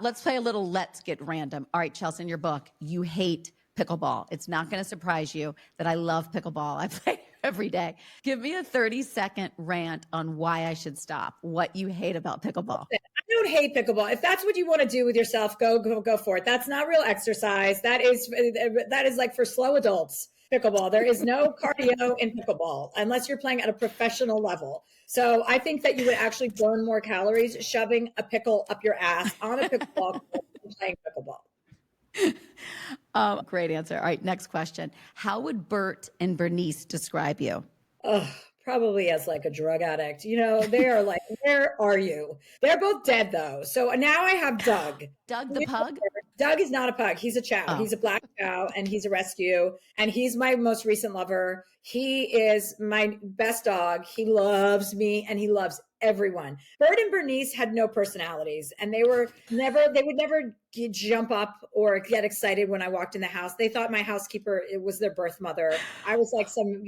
Let's play a little let's get random. All right, Chelsea, in your book, you hate pickleball. It's not going to surprise you that I love pickleball. I play every day. Give me a 30-second rant on why I should stop, what you hate about pickleball. I don't hate pickleball. If that's what you want to do with yourself, go for it. That's not real exercise. That is like for slow adults. Pickleball. There is no cardio in pickleball unless you're playing at a professional level. So I think that you would actually burn more calories shoving a pickle up your ass on a pickleball court than playing pickleball. Great answer. All right, next question. How would Bert and Bernice describe you? Probably as like a drug addict. They are like, where are you? They're both dead though. So now I have Doug. Doug the pug? Doug is not a pug. He's a chow. Oh. He's a black chow and he's a rescue. And he's my most recent lover. He is my best dog. He loves me and he loves everyone. Bert and Bernice had no personalities and they would never jump up or get excited when I walked in the house. They thought my housekeeper, it was their birth mother. I was like some,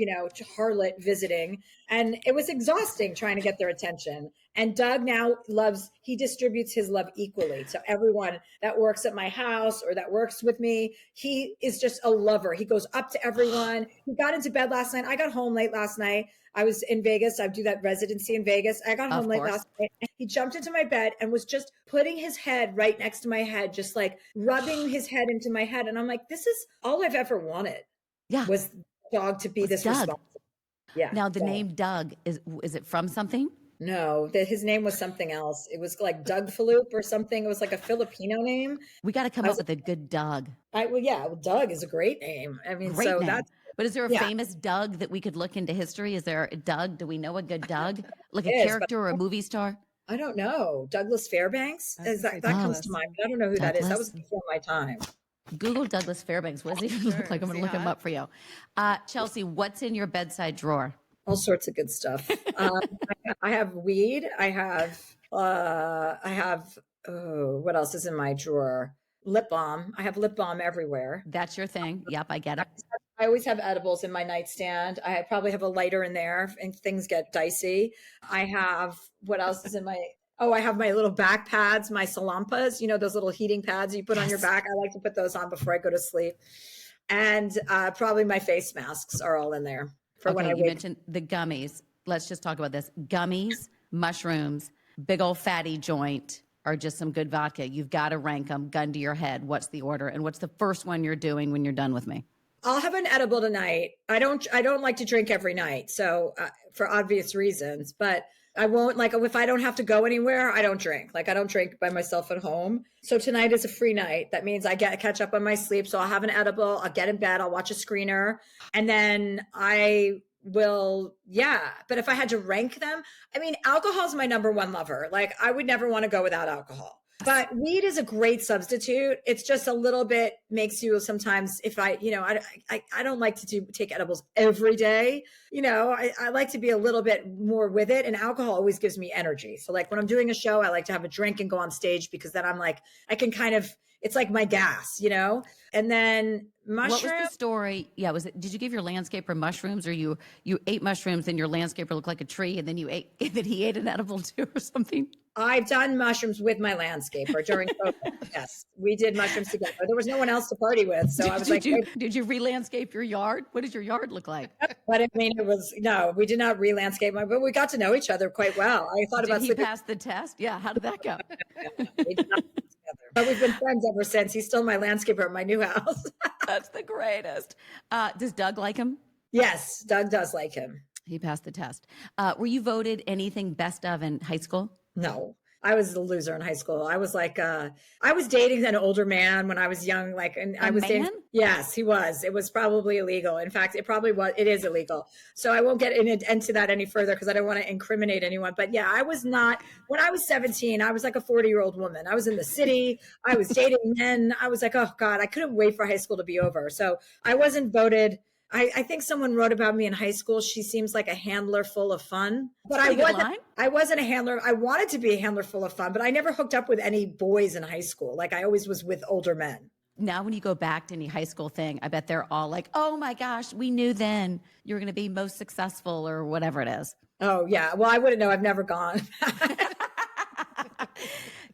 harlot visiting, and it was exhausting trying to get their attention. And Doug now he distributes his love equally to everyone that works at my house or that works with me. He is just a lover. He goes up to everyone. He got into bed last night. I got home late last night. I was in Vegas. I do that residency in Vegas. I got home late last night. He jumped into my bed and was just putting his head right next to my head, just like rubbing his head into my head. And I'm like, this is all I've ever wanted. Yeah. Was the dog to be this responsible. Yeah. Now the name Doug, is it from something? No, his name was something else. It was like Doug Faloop or something. It was like a Filipino name. We got to come up with a good Doug. Doug is a great name. I mean, great name. That's. But is there a famous Doug that we could look into history? Is there a Doug? Do we know a good Doug? Like a character or a movie star? I don't know. Douglas Fairbanks? That comes to mind. But I don't know who that is. That was before my time. Google Douglas Fairbanks. What does he look like? I'm going to look him up for you. Chelsea, what's in your bedside drawer? All sorts of good stuff. I have weed. I have what else is in my drawer? Lip balm. I have lip balm everywhere. That's your thing. Yep, I get it. I always have edibles in my nightstand. I probably have a lighter in there and things get dicey. I have, what else is in I have my little back pads, my Salampas, those little heating pads you put on your back. I like to put those on before I go to sleep. And probably my face masks are all in there. You mentioned the gummies. Let's just talk about this. Gummies, mushrooms, big old fatty joint, or just some good vodka. You've got to rank them, gun to your head. What's the order? And what's the first one you're doing when you're done with me? I'll have an edible tonight. I don't like to drink every night. So for obvious reasons, but I won't, like, if I don't have to go anywhere, I don't drink. Like, I don't drink by myself at home. So tonight is a free night. That means I catch up on my sleep. So I'll have an edible. I'll get in bed. I'll watch a screener. And then I will, but if I had to rank them, I mean, alcohol is my number one lover. Like, I would never want to go without alcohol. But weed is a great substitute. It's just a little bit makes you sometimes, if I don't like to take edibles every day. I like to be a little bit more with it. And alcohol always gives me energy. So like when I'm doing a show, I like to have a drink and go on stage because then I'm like, I can it's like my gas, and then mushrooms. What was the story? Yeah. Did you give your landscaper mushrooms or you ate mushrooms and your landscaper looked like a tree and then he ate an edible too or something? I've done mushrooms with my landscaper during COVID. Yes, we did mushrooms together. There was no one else to party with. So I was did you re-landscape your yard? What did your yard look like? But I mean, we did not re-landscape, but we got to know each other quite well. I thought did he pass the test? Yeah. How did that go? But we've been friends ever since. He's still my landscaper at my new house. That's the greatest. Does Doug like him? Yes, Doug does like him. He passed the test. Were you voted anything best of in high school? No, I was a loser in high school. I was like, I was dating an older man when I was young. Dating. Yes, he was. It was probably illegal. In fact, it is illegal. So I won't get into that any further because I don't want to incriminate anyone. But yeah, I was not, when I was 17, I was like a 40-year-old woman. I was in the city. I was dating men. I was like, oh God, I couldn't wait for high school to be over. So I wasn't voted. I think someone wrote about me in high school. She seems like a handler full of fun. But I wasn't a handler. I wanted to be a handler full of fun, but I never hooked up with any boys in high school. Like I always was with older men. Now, when you go back to any high school thing, I bet they're all like, oh my gosh, we knew then you were going to be most successful or whatever it is. Oh, yeah. Well, I wouldn't know. I've never gone.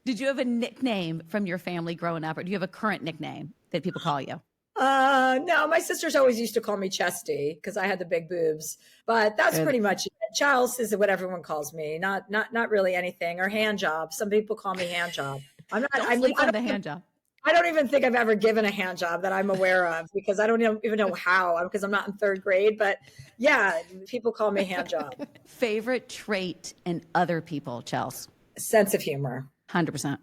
Did you have a nickname from your family growing up, or do you have a current nickname that people call you? No, my sisters always used to call me Chesty because I had the big boobs, but that's Good. pretty much it. Charles is what everyone calls me, not really anything, or hand job. Some people call me hand job. I'm not. Don't sleep on the hand job. I don't even think I've ever given a hand job that I'm aware of because I don't even know how, because I'm not in third grade. But yeah, people call me hand job. Favorite trait in other people, Chels? Sense of humor. 100%.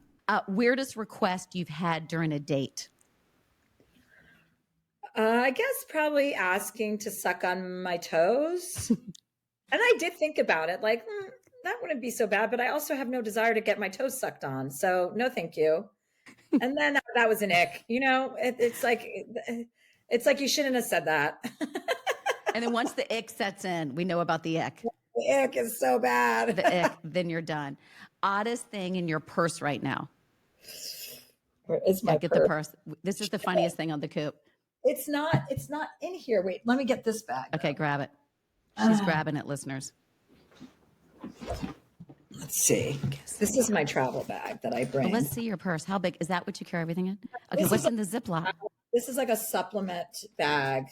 Weirdest request you've had during a date? I guess probably asking to suck on my toes. And I did think about it, like, that wouldn't be so bad, but I also have no desire to get my toes sucked on. So no, thank you. And then that was an ick. It's like you shouldn't have said that. And then once the ick sets in, we know about the ick. The ick is so bad. The ick, then you're done. Oddest thing in your purse right now? Where is my Get the purse. This is the funniest thing on the coop. It's not in here. Wait, let me get this bag. Okay, grab it. She's grabbing it, listeners. Let's see. This is my travel bag that I bring. Well, let's see your purse. How big? Is that what you carry everything in? Okay, what's in the Ziploc? This is like a supplement bag.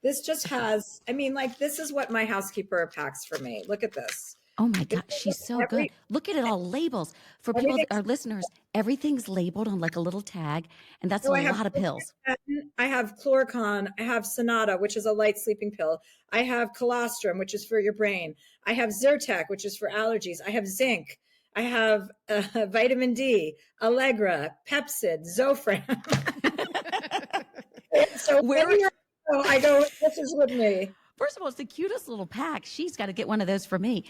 This just has, this is what my housekeeper packs for me. Look at this. Oh my God, she's so good. Look at it, all labels. For people, our listeners, everything's labeled on like a little tag, and that's a lot of pills. I have Chloricon. I have Sonata, which is a light sleeping pill. I have Colostrum, which is for your brain. I have Zyrtec, which is for allergies. I have zinc. I have vitamin D, Allegra, Pepcid, Zofran. So I go, this is with me. First of all, it's the cutest little pack. She's got to get one of those for me.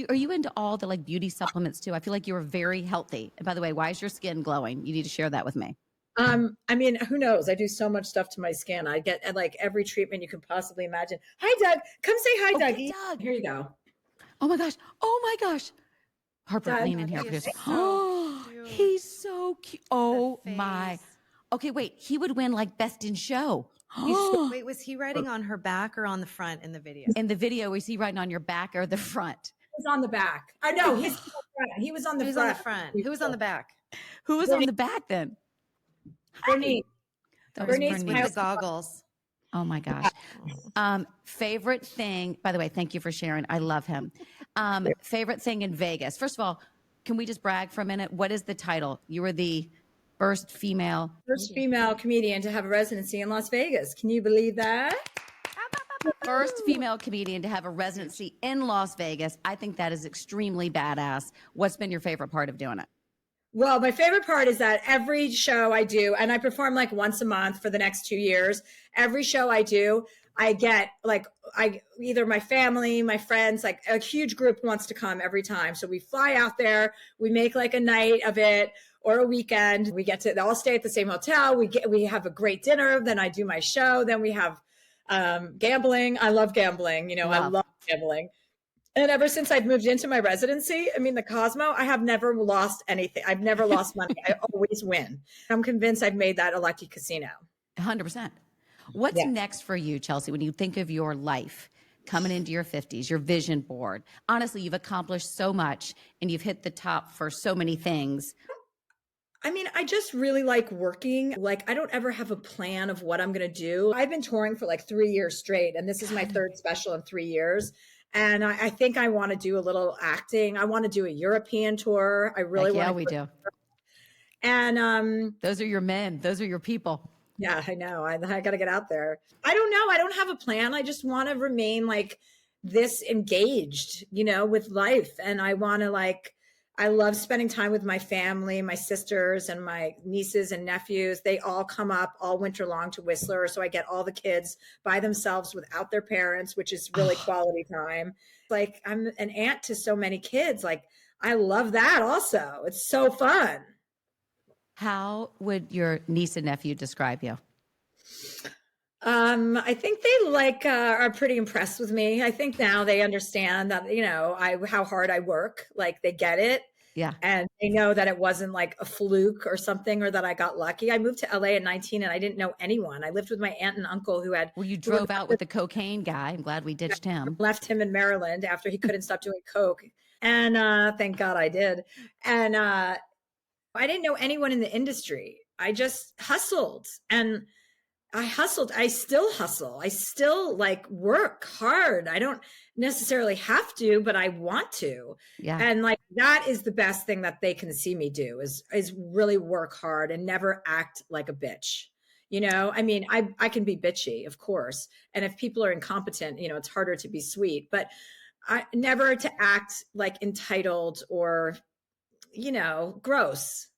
Are you into all the like beauty supplements too? I feel like you are very healthy. And by the way, why is your skin glowing? You need to share that with me. Who knows? I do so much stuff to my skin. I get like every treatment you could possibly imagine. Hi, Doug. Come say hi, Dougie. Doug. Here you go. Oh my gosh. Harper, lean in here. He's so cute. Oh my. Okay, wait. He would win like best in show. Wait, was he riding on her back or on the front in the video? In the video, is he riding on your back or the front? He's on the back. I know he's on the front. He was on the front. On the front. Who was on the back? Who was on the back then? Bernice. Bernice with the goggles. Oh my gosh. Favorite thing, by the way, thank you for sharing. I love him. Favorite thing in Vegas. First of all, can we just brag for a minute? What is the title? You were the first female comedian to have a residency in Las Vegas. Can you believe that? First female comedian to have a residency in Las Vegas. I think that is extremely badass. What's been your favorite part of doing it? Well, my favorite part is that every show I do, and I perform like once a month for the next 2 years, every show I do, I get either my family, my friends, like a huge group wants to come every time. So we fly out there, we make like a night of it or a weekend. We get to all stay at the same hotel. We have a great dinner. Then I do my show. Then we have gambling. I love gambling. I love gambling. And ever since I've moved into my residency, the Cosmo, I have never lost anything. I've never lost money. I always win. I'm convinced I've made that a lucky casino. 100%. What's next for you, Chelsea, when you think of your life coming into your 50s, your vision board? Honestly, you've accomplished so much and you've hit the top for so many things. I just really like working. Like, I don't ever have a plan of what I'm going to do. I've been touring for like 3 years straight, and this is my third special in 3 years. And I think I want to do a little acting. I want to do a European tour. I really want to. Yeah, we do. And those are your men. Those are your people. Yeah, I know. I got to get out there. I don't know. I don't have a plan. I just want to remain like this engaged, with life. And I want to I love spending time with my family, my sisters and my nieces and nephews. They all come up all winter long to Whistler. So I get all the kids by themselves without their parents, which is really quality time. Like, I'm an aunt to so many kids. Like, I love that also. It's so fun. How would your niece and nephew describe you? I think they are pretty impressed with me. I think now they understand that, how hard I work. Like, they get it. Yeah. And they know that it wasn't like a fluke or something, or that I got lucky. I moved to LA at 19 and I didn't know anyone. I lived with my aunt and uncle who had. Well, you drove out with the cocaine guy. I'm glad we ditched him. Left him in Maryland after he couldn't stop doing coke. And thank God I did. And I didn't know anyone in the industry. I just hustled, and I still hustle. I still like work hard. I don't necessarily have to, but I want to. Yeah. And like that is the best thing that they can see me do is really work hard and never act like a bitch. I mean, I can be bitchy, of course. And if people are incompetent, it's harder to be sweet, but I never to act like entitled or, gross.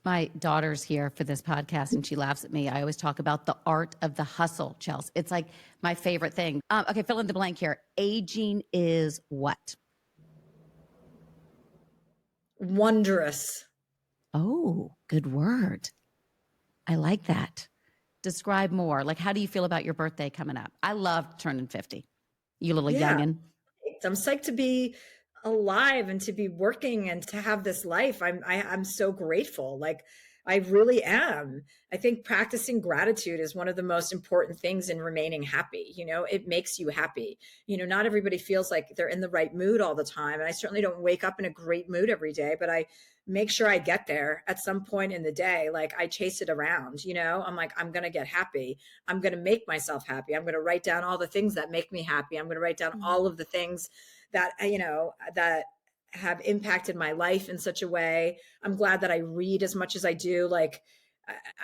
My daughter's here for this podcast and she laughs at me. I always talk about the art of the hustle, Chelsea. It's like my favorite thing. Okay, fill in the blank here. Aging is what? Wondrous. Oh, good word. I like that. Describe more. Like, how do you feel about your birthday coming up? I love turning 50. You little youngin'. I'm psyched to be alive and to be working and to have this life. I'm so grateful. Like I really am. I think practicing gratitude is one of the most important things in remaining happy. It makes you happy. Not everybody feels like they're in the right mood all the time. And I certainly don't wake up in a great mood every day, but I make sure I get there at some point in the day. Like I chase it around, I'm like, I'm going to get happy. I'm going to make myself happy. I'm going to write down all the things that make me happy. I'm going to write down all of the things that, that have impacted my life in such a way. I'm glad that I read as much as I do. Like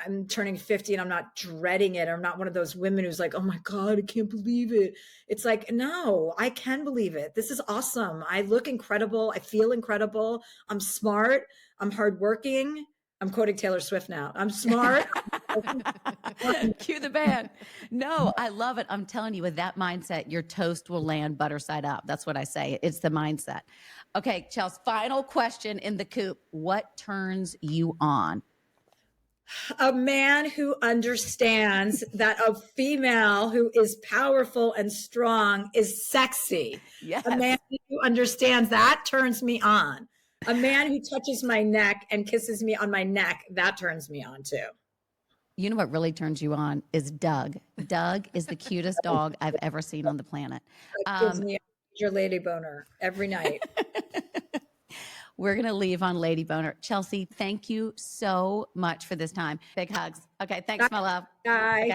I'm turning 50 and I'm not dreading it. I'm not one of those women who's like, oh my God, I can't believe it. It's like, no, I can believe it. This is awesome. I look incredible. I feel incredible. I'm smart. I'm hardworking. I'm quoting Taylor Swift now. I'm smart. Cue the band. No, I love it. I'm telling you, with that mindset, your toast will land butter side up. That's what I say. It's the mindset. Okay, Chelsea, final question in the coop. What turns you on? A man who understands that a female who is powerful and strong is sexy. Yes. A man who understands that turns me on. A man who touches my neck and kisses me on my neck, that turns me on too. You know what really turns you on is Doug. Doug is the cutest dog I've ever seen on the planet. Gives me a major lady boner every night. We're going to leave on Lady Boner. Chelsea, thank you so much for this time. Big hugs. Okay, thanks, my love. Bye. Okay.